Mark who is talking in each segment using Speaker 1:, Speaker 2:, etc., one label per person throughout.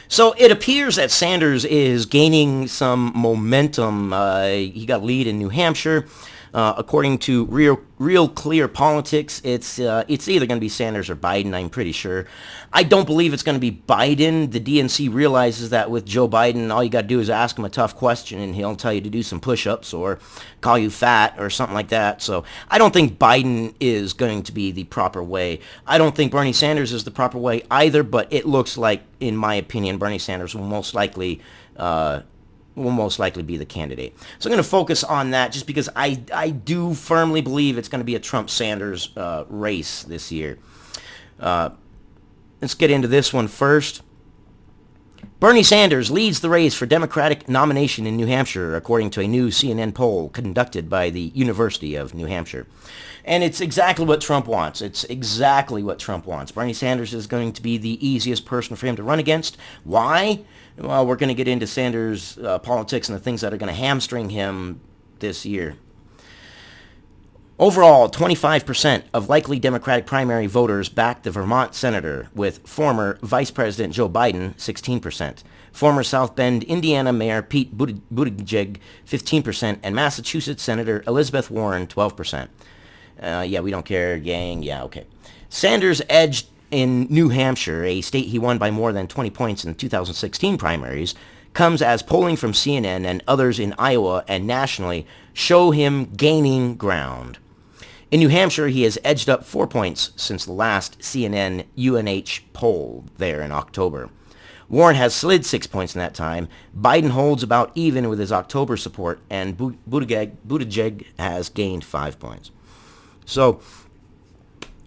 Speaker 1: So it appears that Sanders is gaining some momentum. He got a lead in New Hampshire. According to Real Clear Politics, it's either going to be Sanders or Biden, I'm pretty sure. I don't believe it's going to be Biden. The DNC realizes that with Joe Biden, all you got to do is ask him a tough question and he'll tell you to do some push-ups or call you fat or something like that. So I don't think Biden is going to be the proper way. I don't think Bernie Sanders is the proper way either, but it looks like, in my opinion, Bernie Sanders will most likely be the candidate. So I'm going to focus on that just because I do firmly believe it's going to be a Trump-Sanders race this year. Let's get into this one first. Bernie Sanders leads the race for Democratic nomination in New Hampshire, according to a new CNN poll conducted by the University of New Hampshire. And it's exactly what Trump wants. It's exactly what Trump wants. Bernie Sanders is going to be the easiest person for him to run against. Why? Well, we're going to get into Sanders' politics and the things that are going to hamstring him this year. Overall, 25% of likely Democratic primary voters backed the Vermont senator, with former Vice President Joe Biden, 16%, former South Bend, Indiana Mayor Pete Buttigieg, 15%, and Massachusetts Senator Elizabeth Warren, 12%. Yeah, we don't care, gang, yeah, okay. Sanders edged in New Hampshire, a state he won by more than 20 points in the 2016 primaries, comes as polling from CNN and others in Iowa and nationally show him gaining ground. In New Hampshire, he has edged up 4 points since the last CNN UNH poll there in October. Warren has slid 6 points in that time. Biden holds about even with his October support, and Buttigieg has gained 5 points. So,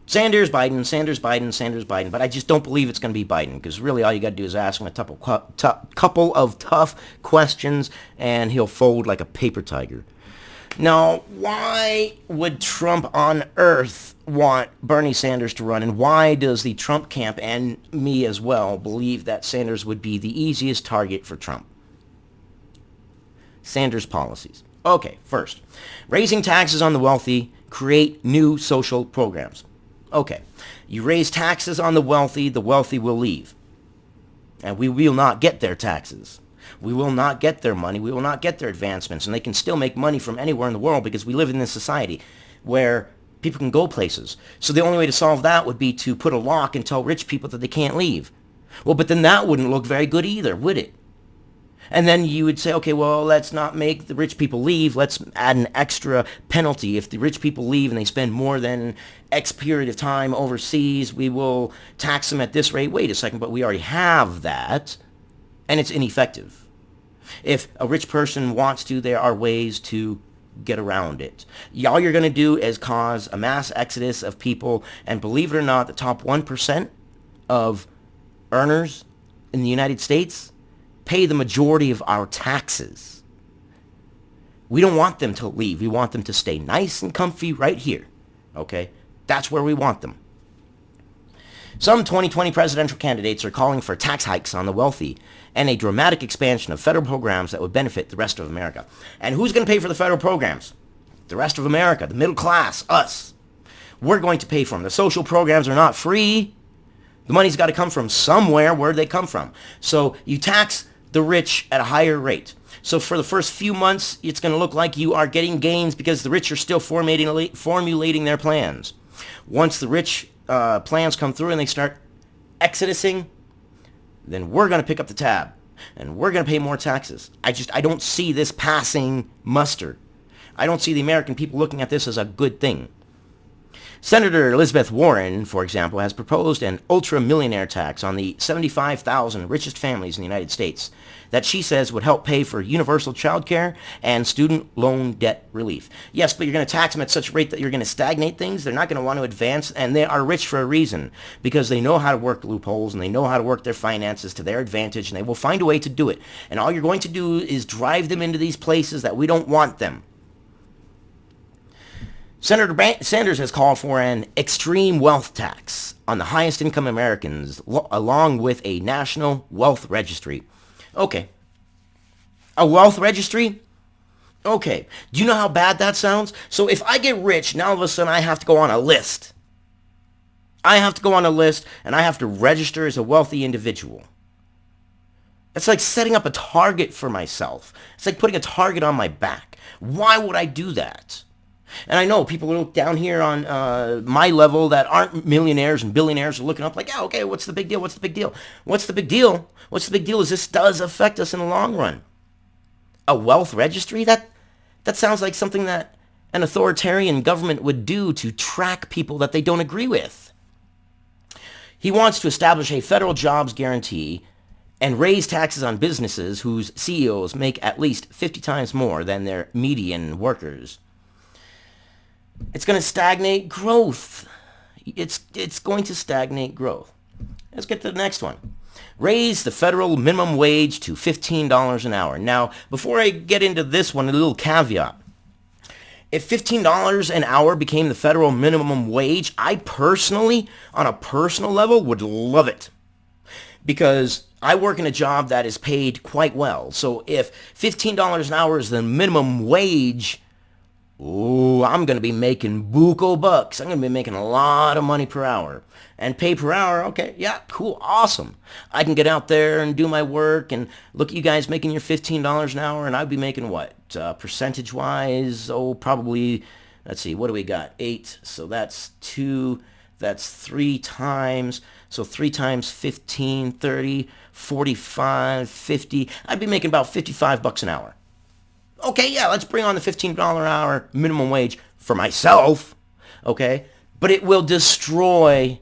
Speaker 1: Sanders, Biden, Sanders, Biden, Sanders, Biden. But I just don't believe it's going to be Biden, because really all you got to do is ask him a couple of tough questions, and he'll fold like a paper tiger. Now, why would Trump on earth want Bernie Sanders to run, and why does the Trump camp, and me as well, believe that Sanders would be the easiest target for Trump? Sanders' policies. Okay, first, raising taxes on the wealthy, create new social programs. Okay, you raise taxes on the wealthy will leave. And we will not get their taxes. We will not get their money. We will not get their advancements. And they can still make money from anywhere in the world because we live in this society where people can go places. So the only way to solve that would be to put a lock and tell rich people that they can't leave. Well, but then that wouldn't look very good either, would it? And then you would say, okay, well, let's not make the rich people leave. Let's add an extra penalty. If the rich people leave and they spend more than X period of time overseas, we will tax them at this rate. Wait a second, but we already have that, and it's ineffective. If a rich person wants to, there are ways to get around it. All you're going to do is cause a mass exodus of people, and believe it or not, the top 1% of earners in the United States pay the majority of our taxes. We don't want them to leave. We want them to stay nice and comfy right here. Okay? That's where we want them. Some 2020 presidential candidates are calling for tax hikes on the wealthy and a dramatic expansion of federal programs that would benefit the rest of America. And who's going to pay for the federal programs? The rest of America, the middle class, us. We're going to pay for them. The social programs are not free. The money's got to come from somewhere. Where'd they come from? So you tax the rich at a higher rate. So for the first few months, it's going to look like you are getting gains because the rich are still formulating their plans. Once the rich plans come through and they start exodusing, then we're going to pick up the tab and we're going to pay more taxes. I don't see this passing muster. I don't see the American people looking at this as a good thing. Senator Elizabeth Warren, for example, has proposed an ultra-millionaire tax on the 75,000 richest families in the United States that she says would help pay for universal child care and student loan debt relief. Yes, but you're going to tax them at such a rate that you're going to stagnate things. They're not going to want to advance, and they are rich for a reason because they know how to work loopholes and they know how to work their finances to their advantage, and they will find a way to do it. And all you're going to do is drive them into these places that we don't want them. Senator Sanders has called for an extreme wealth tax on the highest income Americans, along with a national wealth registry. Okay. A wealth registry? Okay. Do you know how bad that sounds? So if I get rich, now all of a sudden I have to go on a list. I have to go on a list and I have to register as a wealthy individual. It's like setting up a target for myself. It's like putting a target on my back. Why would I do that? And I know people down here on my level that aren't millionaires and billionaires are looking up like, yeah, okay, what's the big deal? What's the big deal? What's the big deal? What's the big deal is this does affect us in the long run. A wealth registry? That sounds like something that an authoritarian government would do to track people that they don't agree with. He wants to establish a federal jobs guarantee and raise taxes on businesses whose CEOs make at least 50 times more than their median workers. It's going to stagnate growth. It's going to stagnate growth. Let's get to the next one. Raise the federal minimum wage to $15 an hour. Now, before I get into this one, a little caveat. If $15 an hour became the federal minimum wage, I personally, on a personal level, would love it. Because I work in a job that is paid quite well. So if $15 an hour is the minimum wage, ooh, I'm going to be making buco bucks. I'm going to be making a lot of money per hour. And pay per hour, okay, yeah, cool, awesome. I can get out there and do my work and look at you guys making your $15 an hour, and I'd be making what? Percentage-wise, probably, let's see, what do we got? 8, so that's 2, that's 3 times, so 3 times 15, 30, 45, 50. I'd be making about $55 an hour. Okay, yeah, let's bring on the $15 an hour minimum wage for myself, okay? But it will destroy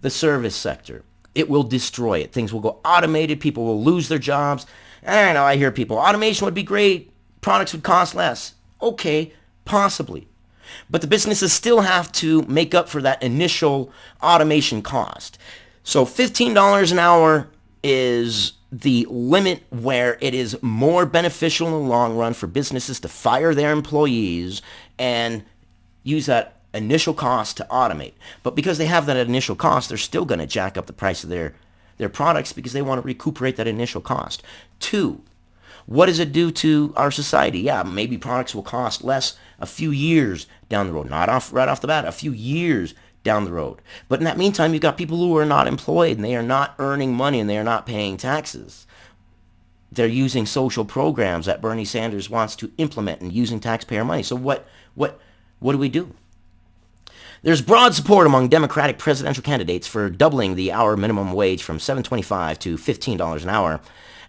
Speaker 1: the service sector. It will destroy it. Things will go automated. People will lose their jobs. I don't know, I hear people, automation would be great. Products would cost less. Okay, possibly. But the businesses still have to make up for that initial automation cost. So $15 an hour is the limit where it is more beneficial in the long run for businesses to fire their employees and use that initial cost to automate. But because they have that initial cost, they're still going to jack up the price of their products because they want to recuperate that initial cost. 2, what does it do to our society? Yeah, maybe products will cost less a few years down the road. Not right off the bat, a few years down the road. But in that meantime, you've got people who are not employed and they are not earning money and they are not paying taxes. They're using social programs that Bernie Sanders wants to implement and using taxpayer money. So what do we do? There's broad support among Democratic presidential candidates for doubling the hour minimum wage from $7.25 to $15 an hour,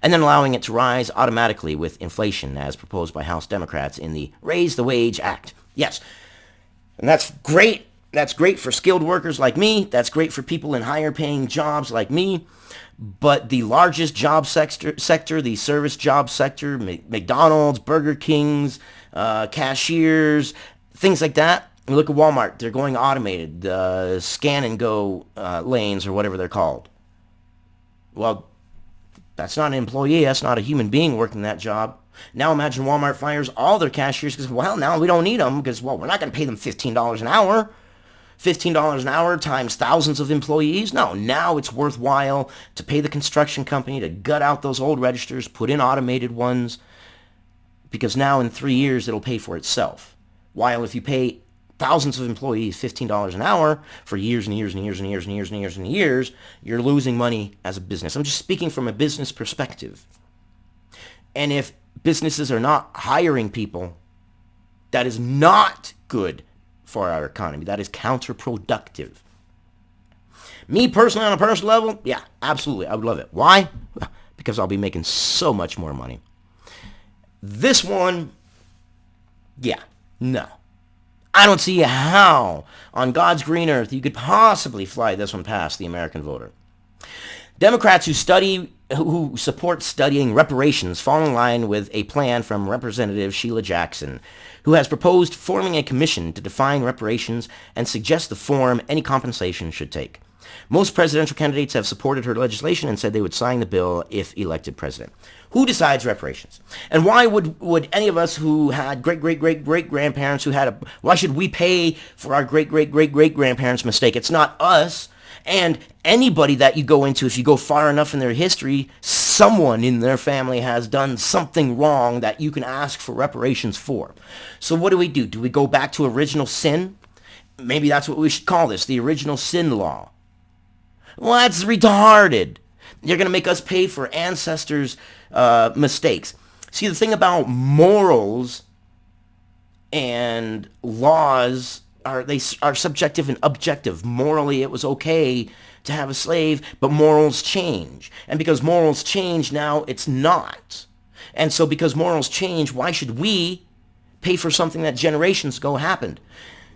Speaker 1: and then allowing it to rise automatically with inflation, as proposed by House Democrats in the Raise the Wage Act. Yes, and that's great. That's great for skilled workers like me. That's great for people in higher paying jobs like me. But the largest job sector, the service job sector, McDonald's, Burger Kings, cashiers, things like that. You look at Walmart, they're going automated, scan and go lanes or whatever they're called. Well, that's not an employee, that's not a human being working that job. Now imagine Walmart fires all their cashiers because, well, now we don't need them because, well, we're not going to pay them $15 an hour. $15 an hour times thousands of employees? No, now it's worthwhile to pay the construction company to gut out those old registers, put in automated ones, because now in 3 years it'll pay for itself. While if you pay thousands of employees $15 an hour for years and years and years and years and years and years and years, you're losing money as a business. I'm just speaking from a business perspective. And if businesses are not hiring people, that is not good for our economy. That is counterproductive. Me personally, on a personal level, yeah, absolutely, I would love it. Why? Because I'll be making so much more money. This one, yeah, no. I don't see how on God's green earth you could possibly fly this one past the American voter. Democrats who support studying reparations fall in line with a plan from Representative Sheila Jackson, who has proposed forming a commission to define reparations and suggest the form any compensation should take. Most presidential candidates have supported her legislation and said they would sign the bill if elected president. Who decides reparations? And why would any of us who had great-great-great-great-grandparents why should we pay for our great-great-great-great-grandparents' mistake? It's not us. And anybody that you go into, if you go far enough in their history, someone in their family has done something wrong that you can ask for reparations for. So what do? Do we go back to original sin? Maybe that's what we should call this, the original sin law. Well, that's retarded. You're going to make us pay for ancestors' mistakes. See, the thing about morals and laws are subjective and objective. Morally, it was okay to have a slave, but morals change. And because morals change, now it's not. And so because morals change, why should we pay for something that generations ago happened?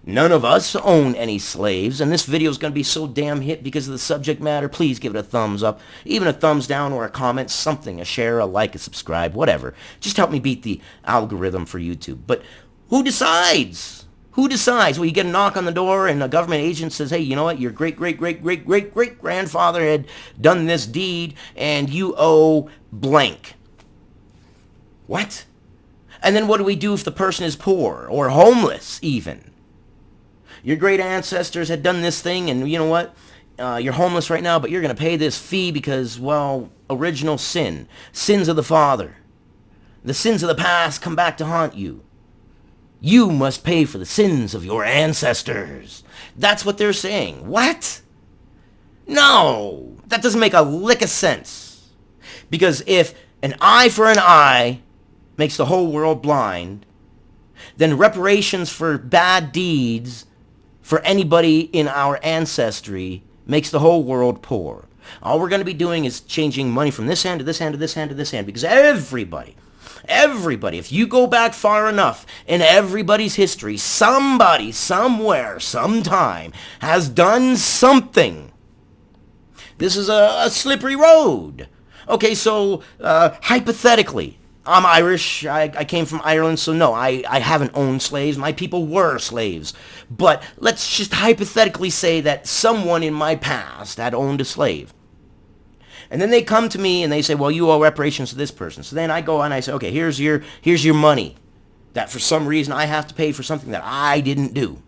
Speaker 1: None of us own any slaves, and this video is going to be so damn hit because of the subject matter. Please give it a thumbs up, even a thumbs down or a comment, something, a share, a like, a subscribe, whatever. Just help me beat the algorithm for YouTube. But who decides? Who decides? Well, you get a knock on the door and a government agent says, hey, you know what? Your great-great-great-great-great-great-grandfather had done this deed and you owe blank. What? And then what do we do if the person is poor or homeless even? Your great ancestors had done this thing and you know what? You're homeless right now, but you're going to pay this fee because, well, original sin. Sins of the father. The sins of the past come back to haunt you. You must pay for the sins of your ancestors. That's what they're saying. What? No, that doesn't make a lick of sense. Because if an eye for an eye makes the whole world blind, then reparations for bad deeds for anybody in our ancestry makes the whole world poor. All we're going to be doing is changing money from this hand to this hand to this hand to this hand, because everybody, if you go back far enough in everybody's history, somebody, somewhere, sometime has done something. This is a slippery road. Okay, so hypothetically, I'm Irish. I came from Ireland, so no, I haven't owned slaves. My people were slaves. But let's just hypothetically say that someone in my past had owned a slave. And then they come to me and they say, well, you owe reparations to this person. So then I go and I say, okay, here's your money that for some reason I have to pay for something that I didn't do.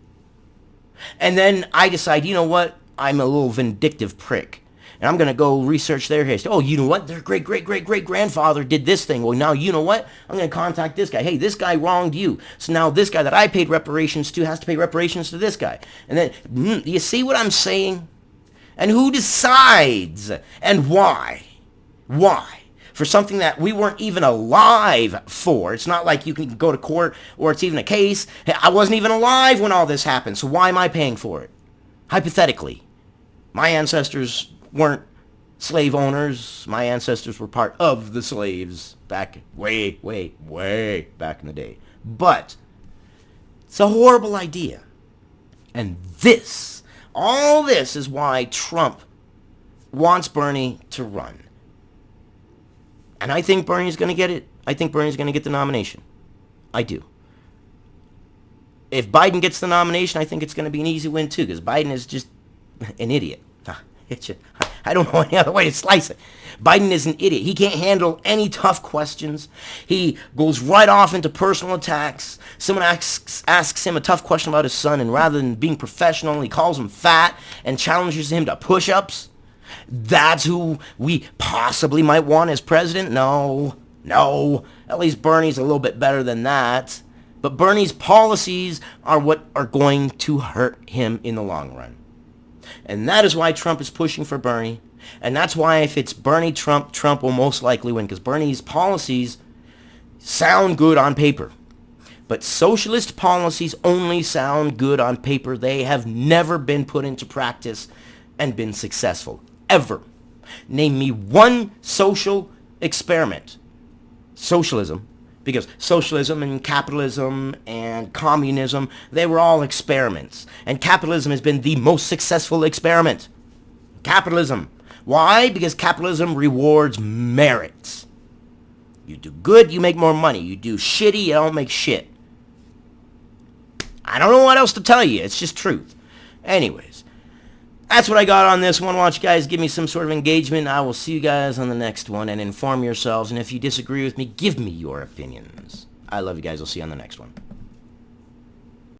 Speaker 1: And then I decide, you know what? I'm a little vindictive prick. And I'm going to go research their history. Oh, you know what? Their great-great-great-great-grandfather did this thing. Well, now you know what? I'm going to contact this guy. Hey, this guy wronged you. So now this guy that I paid reparations to has to pay reparations to this guy. And then, do you see what I'm saying? And who decides? And why? Why? For something that we weren't even alive for. It's not like you can go to court or it's even a case. Hey, I wasn't even alive when all this happened, so why am I paying for it? Hypothetically, my ancestors weren't slave owners. My ancestors were part of the slaves back way back in the day. But it's a horrible idea. And all this is why Trump wants Bernie to run. And I think Bernie's going to get it. I think Bernie's going to get the nomination. I do. If Biden gets the nomination, I think it's going to be an easy win too, because Biden is just an idiot. I don't know any other way to slice it. Biden is an idiot. He can't handle any tough questions. He goes right off into personal attacks. Someone asks him a tough question about his son, and rather than being professional, he calls him fat and challenges him to push-ups. That's who we possibly might want as president? No. At least Bernie's a little bit better than that. But Bernie's policies are what are going to hurt him in the long run. And that is why Trump is pushing for Bernie. And that's why if it's Bernie, Trump will most likely win. Because Bernie's policies sound good on paper. But socialist policies only sound good on paper. They have never been put into practice and been successful. Ever. Name me one social experiment. Socialism. Because socialism and capitalism and communism, they were all experiments. And capitalism has been the most successful experiment. Capitalism. Why? Because capitalism rewards merit. You do good, you make more money. You do shitty, you don't make shit. I don't know what else to tell you. It's just truth. Anyways, that's what I got on this one. Why don't you guys give me some sort of engagement. I will see you guys on the next one, and inform yourselves. And if you disagree with me, give me your opinions. I love you guys. I'll see you on the next one.